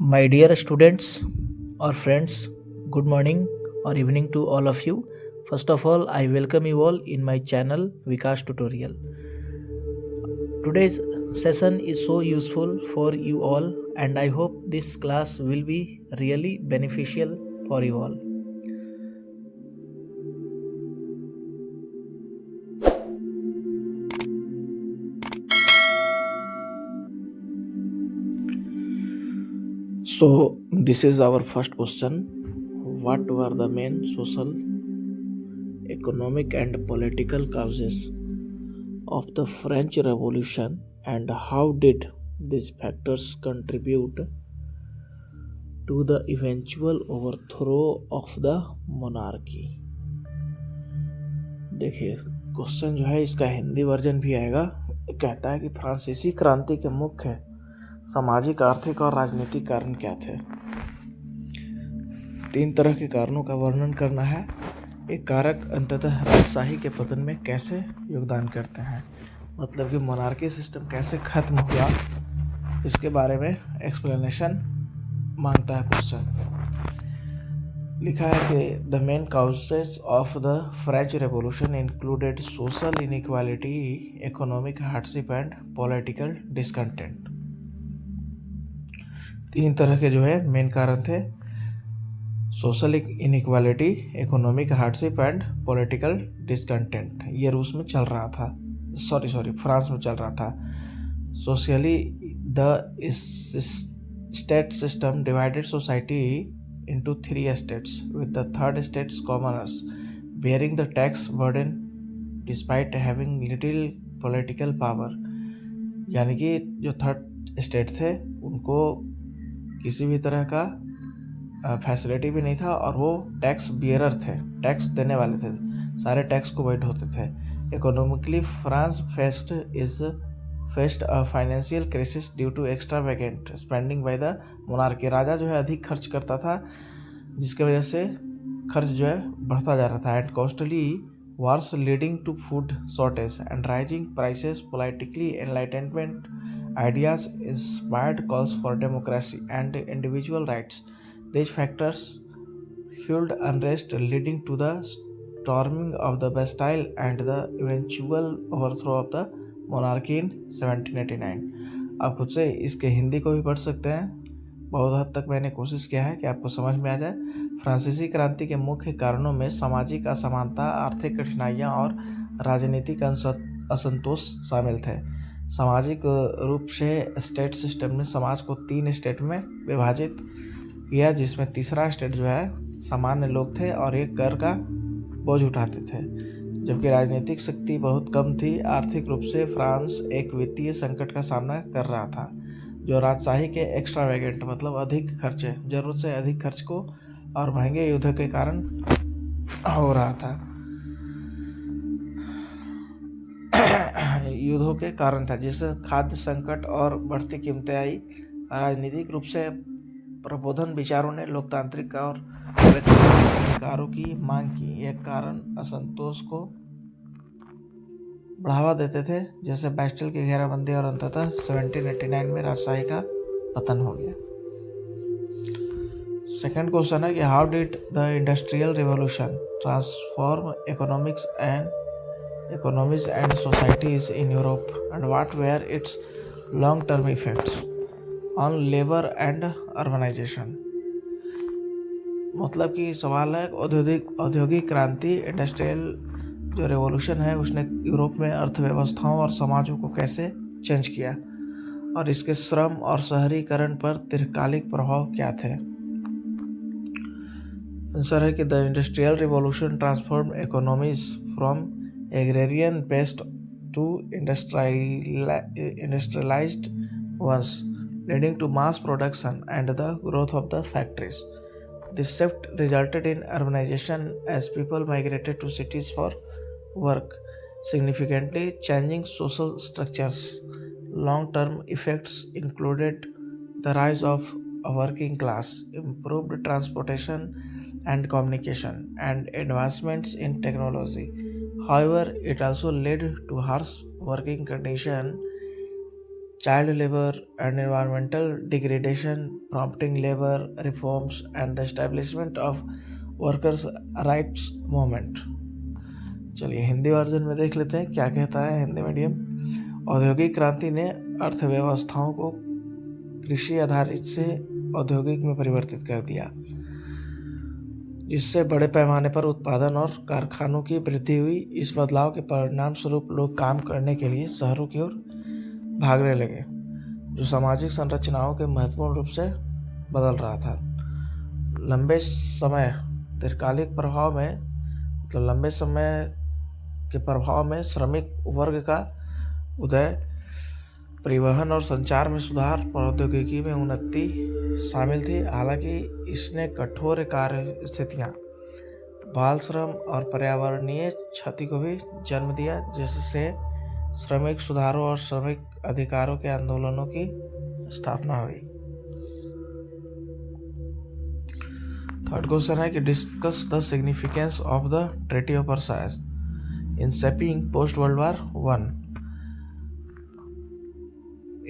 My dear students or friends, good morning or evening to all of you. First of all, I welcome you all in my channel Vikas Tutorial. Today's session is so useful for you all, and I hope this class will be really beneficial for you all. So, this is our first question. What were the main social, economic, and political causes of the French Revolution, and how did these factors contribute to the eventual overthrow of the monarchy? देखिए, question जो है इसका Hindi version भी आएगा। कहता है कि फ्रांसीसी क्रांति के मुख्य सामाजिक, आर्थिक और राजनीतिक कारण क्या थे। 3 तरह के कारणों का वर्णन करना है। एक कारक अंततः राजशाही के पतन में कैसे योगदान करते हैं, मतलब कि मोनार्की सिस्टम कैसे खत्म हुआ, इसके बारे में एक्सप्लेनेशन मांगता है क्वेश्चन। लिखा है कि the main causes of the French revolution included social inequality, economic hardship and political discontent. 3 तरह के जो है मेन कारण थे, social inequality, economic hardship and political discontent. ये रूस में चल रहा था, फ्रांस में चल रहा था। Socially the state system divided society into 3 states, with the third state's commoners bearing the tax burden despite having little political power। यानी कि जो थर्ड स्टेट थे उनको किसी भी तरह का फैसिलिटी भी नहीं था और वो टैक्स बियरर थे, टैक्स देने वाले थे, सारे टैक्स को वही ढोते थे। Economically France faced a financial crisis due to extravagant spending by the monarchy. राजा जो है अधिक खर्च करता था, जिसके वजह से खर्च जो है बढ़ता जा रहा था। And costly wars leading to food shortage and rising prices. Politically enlightenment ideas inspired calls for democracy and individual rights. These factors fueled unrest leading to the storming of the Bastille and the eventual overthrow of the monarchy in 1789। आप खुद से इसके हिंदी को भी पढ़ सकते हैं। बहुत हद तक मैंने कोशिश किया है कि आपको समझ में आ जाए। फ्रांसीसी क्रांति के मुख्य कारणों में सामाजिक असमानता, आर्थिक कठिनाइयाँ और राजनीतिक असंतोष शामिल थे। सामाजिक रूप से स्टेट सिस्टम ने समाज को 3 स्टेट में विभाजित किया, जिसमें तीसरा स्टेट जो है सामान्य लोग थे और एक कर का बोझ उठाते थे, जबकि राजनीतिक शक्ति बहुत कम थी। आर्थिक रूप से फ्रांस एक वित्तीय संकट का सामना कर रहा था, जो राजशाही के एक्स्ट्रावेगेंट मतलब अधिक खर्चे, जरूरत से अधिक खर्च को और महंगे युद्ध के कारण हो रहा था। युद्धों के कारण था, जिससे खाद्य संकट और बढ़ती कीमतें आई। राजनीतिक रूप से प्रबोधन विचारों ने लोकतांत्रिक और व्यक्तिगत अधिकारों की मांग की। एक कारण असंतोष को बढ़ावा देते थे, जैसे बैस्टिल की घेराबंदी, और अंततः 1789 में राजशाही का पतन हो गया। सेकंड क्वेश्चन है कि how did the industrial revolution transform economies and societies in Europe, and what were its long-term effects on labor and urbanization। मतलब कि सवाल है औद्योगिक क्रांति, इंडस्ट्रियल जो रेवोल्यूशन है, उसने यूरोप में अर्थव्यवस्थाओं और समाजों को कैसे चेंज किया और इसके श्रम और शहरीकरण पर दीर्घकालिक प्रभाव क्या थे। आंसर है कि the industrial revolution transform economies from agrarian based to industrialised ones, leading to mass production and the growth of the factories। This shift resulted in urbanization as people migrated to cities for work, significantly changing social structures। Long-term effects included the rise of a working class, improved transportation and communication, and advancements in technology। However, it also led to harsh working conditions, child labor and environmental degradation, prompting labor reforms and the establishment of workers' rights movement। चलिए Hindi version में देख लेते हैं क्या कहता है Hindi medium. औद्योगिक क्रांति ने अर्थव्यवस्थाओं को कृषि आधारित से औद्योगिक में परिवर्तित कर दिया, जिससे बड़े पैमाने पर उत्पादन और कारखानों की वृद्धि हुई। इस बदलाव के परिणाम स्वरूप लोग काम करने के लिए शहरों की ओर भागने लगे, जो सामाजिक संरचनाओं के महत्वपूर्ण रूप से बदल रहा था। लंबे समय दीर्घकालिक प्रभाव में लंबे समय के प्रभाव में श्रमिक वर्ग का उदय, परिवहन और संचार में सुधार, प्रौद्योगिकी में उन्नति शामिल थी। हालांकि इसने कठोर कार्य स्थितियाँ, बाल श्रम और पर्यावरणीय क्षति को भी जन्म दिया, जिससे श्रमिक सुधारों और श्रमिक अधिकारों के आंदोलनों की स्थापना हुई। थर्ड क्वेश्चन है कि discuss the significance of the treaty of Versailles in shaping post world war one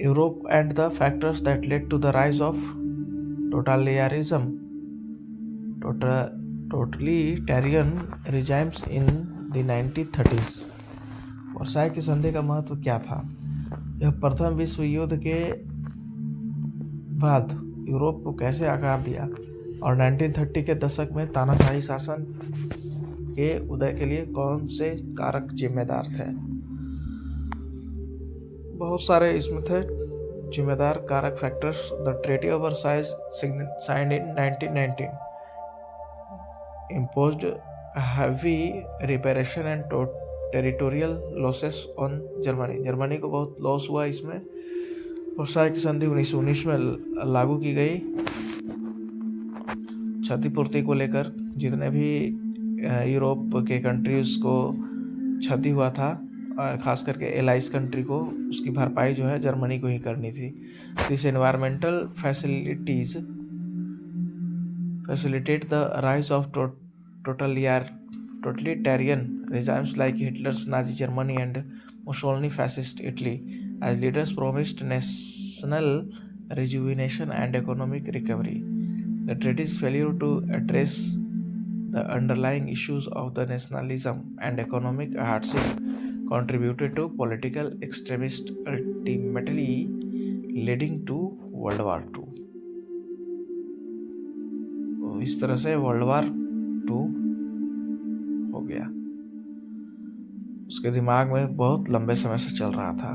Europe and the factors that led to the rise of totalitarianism regimes in the 1930s। Versailles की संधि का महत्व क्या था? यह प्रथम विश्व युद्ध के बाद यूरोप को कैसे आकार दिया और 1930 के दशक में तानाशाही शासन के उदय के लिए कौन से कारक जिम्मेदार थे? बहुत सारे इसमें थे जिम्मेदार कारक factors. The treaty of Versailles signed in 1919 imposed heavy reparation and territorial losses on Germany। Germany को बहुत लॉस हुआ इसमें। वर्साई की संधि 1919 में लागू की गई। क्षतिपूर्ति को लेकर जितने भी यूरोप के कंट्रीज को क्षति हुआ था, खास करके एलाइज कंट्री को, उसकी भरपाई जो है जर्मनी को ही करनी थी। This environmental facilitate the rise of totalitarian regimes like Hitler's Nazi Germany and Mussolini fascist Italy, as leaders promised national rejuvenation and economic recovery. The treaty's failure to address the underlying issues of the nationalism and economic hardship contributed to political extremism, ultimately leading to World War II। इस तरह से world war 2 हो गया। उसके दिमाग में बहुत लंबे समय से चल रहा था।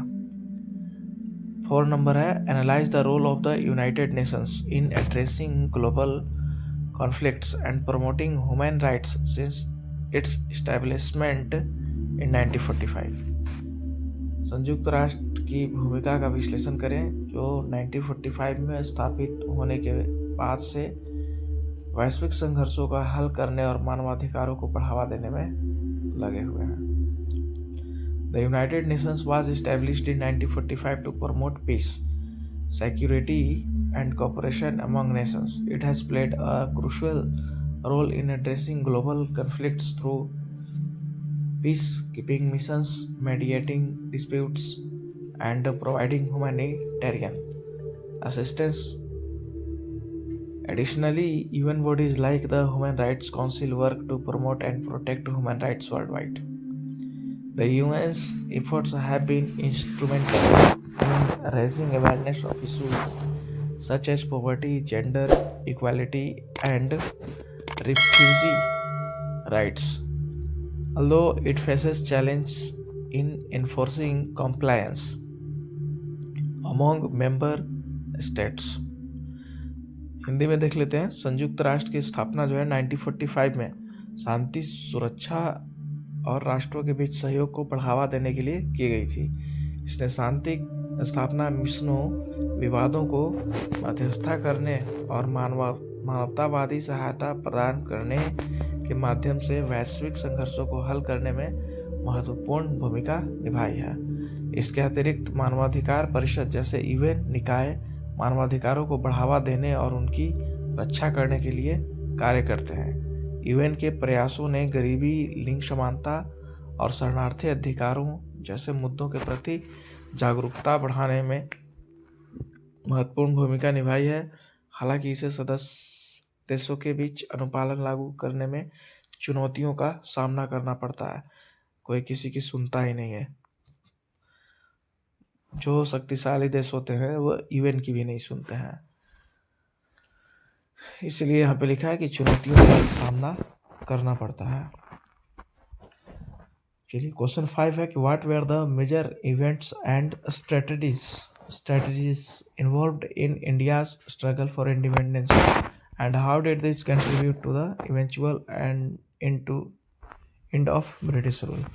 4 नंबर है analyse the role of the United Nations in addressing global conflicts and promoting human rights since its establishment in 1945। संयुक्त राष्ट्र की भूमिका का विश्लेषण करें, जो 1945 में स्थापित होने के बाद से वैश्विक संघर्षों का हल करने और मानवाधिकारों को बढ़ावा देने में लगे हुए हैं। The United Nations was established in 1945 to promote peace, security and cooperation among nations. It has played a crucial role in addressing global conflicts through peacekeeping missions, mediating disputes, and providing humanitarian assistance. Additionally, UN bodies like the Human Rights Council work to promote and protect human rights worldwide. The UN's efforts have been instrumental in raising awareness of issues such as poverty, gender equality, and refugee rights. Although it faces challenges in enforcing compliance among member states। Hindi में देख लेते हैं। संयुक्त राष्ट्र की स्थापना जो है 1945 में शांति, सुरक्षा और राष्ट्रों के बीच सहयोग को बढ़ावा देने के लिए की गई थी। इसने शांति स्थापना मिशनों, विवादों को मध्यस्थता करने और मानवतावादी सहायता प्रदान करने के माध्यम से वैश्विक संघर्षों को हल करने में महत्वपूर्ण भूमिका निभाई है। इसके अतिरिक्त मानवाधिकार परिषद जैसे यूएन निकाय मानवाधिकारों को बढ़ावा देने और उनकी रक्षा करने के लिए कार्य करते हैं। यूएन के प्रयासों ने गरीबी, लिंग समानता और शरणार्थी अधिकारों जैसे मुद्दों के प्रति जागरूकता बढ़ाने में महत्वपूर्ण भूमिका निभाई है। हालांकि इसे सदस्य देशों के बीच अनुपालन लागू करने में चुनौतियों का सामना करना पड़ता है। कोई किसी की सुनता ही नहीं है। जो शक्तिशाली देश होते हैं वो यूएन की भी नहीं सुनते हैं। इसलिए यहाँ पे लिखा है कि चुनौतियों का सामना करना पड़ता है। चलिए क्वेश्चन 5 है कि what were the major events and strategies involved in India's struggle for independence and how did this contribute to the eventual end of British rule.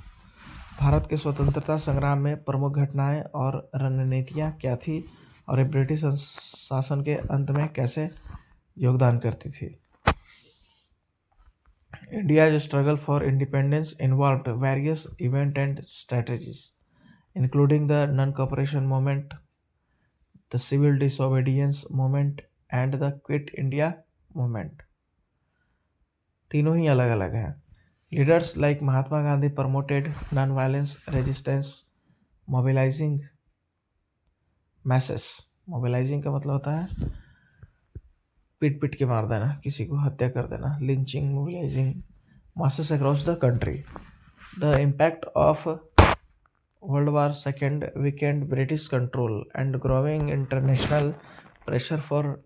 Bharat के स्वतंत्रता संग्राम में प्रमुख घटनाएं और रणनीतियां क्या थी और ये ब्रिटिश शासन के अंत में कैसे योगदान करती थी। India's struggle for independence involved various events and strategies, including the non-cooperation movement, the civil disobedience movement, and the Quit India movement. तीनों ही अलग अलग हैं। Leaders like Mahatma Gandhi promoted non-violence resistance, mobilizing masses. Mobilizing का मतलब होता है पीट पीट के मार देना, किसी को हत्या कर देना, lynching, mobilising masses across the country. The impact of World War II weakened British control and growing international pressure for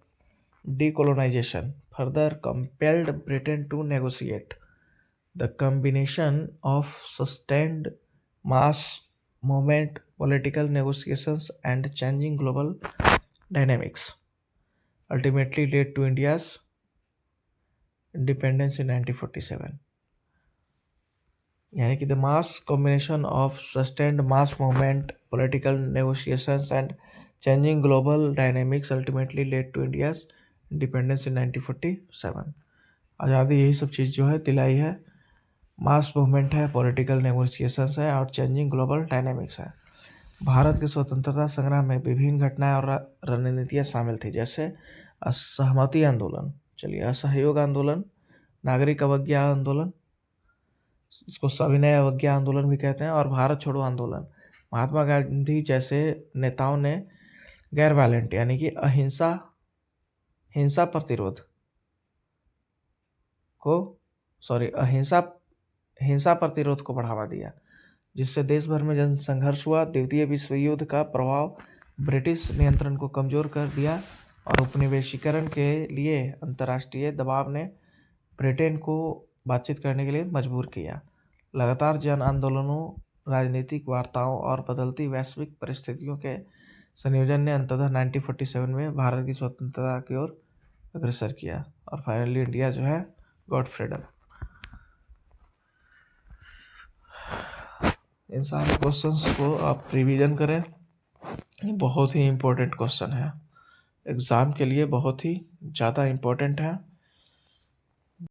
decolonization further compelled Britain to negotiate. The combination of sustained mass movement, political negotiations, and changing global dynamics ultimately led to India's independence in 1947. यानी कि the mass combination of sustained mass movement, political negotiations and changing global dynamics ultimately led to India's independence in 1947। आज़ादी यही सब चीज़ जो है दिलाई है। मास मूवमेंट है, पॉलिटिकल नेगोशिएशंस है और चेंजिंग ग्लोबल डायनेमिक्स है। भारत के स्वतंत्रता संग्राम में विभिन्न घटनाएं और रणनीतियाँ शामिल थी, जैसे असहमति आंदोलन, चलिए असहयोग आंदोलन, नागरिक अवज्ञा आंदोलन, इसको सविनय अवज्ञा आंदोलन भी कहते हैं, और भारत छोड़ो आंदोलन। महात्मा गांधी जैसे नेताओं ने गैर वायलेंट यानी कि हिंसा प्रतिरोध को बढ़ावा दिया, जिससे देश भर में जन संघर्ष हुआ। द्वितीय विश्व युद्ध का प्रभाव ब्रिटिश नियंत्रण को कमजोर कर दिया और उपनिवेशीकरण के लिए अंतर्राष्ट्रीय दबाव ने ब्रिटेन को बातचीत करने के लिए मजबूर किया। लगातार जन आंदोलनों, राजनीतिक वार्ताओं और बदलती वैश्विक परिस्थितियों के संयोजन ने अंततः 1947 में भारत की स्वतंत्रता की ओर अग्रसर किया और फाइनली इंडिया जो है गॉट फ्रीडम। इन सारे क्वेश्चंस को आप रिवीजन करें, ये बहुत ही इम्पोर्टेंट क्वेश्चन है, एग्ज़ाम के लिए बहुत ही ज़्यादा इम्पोर्टेंट है।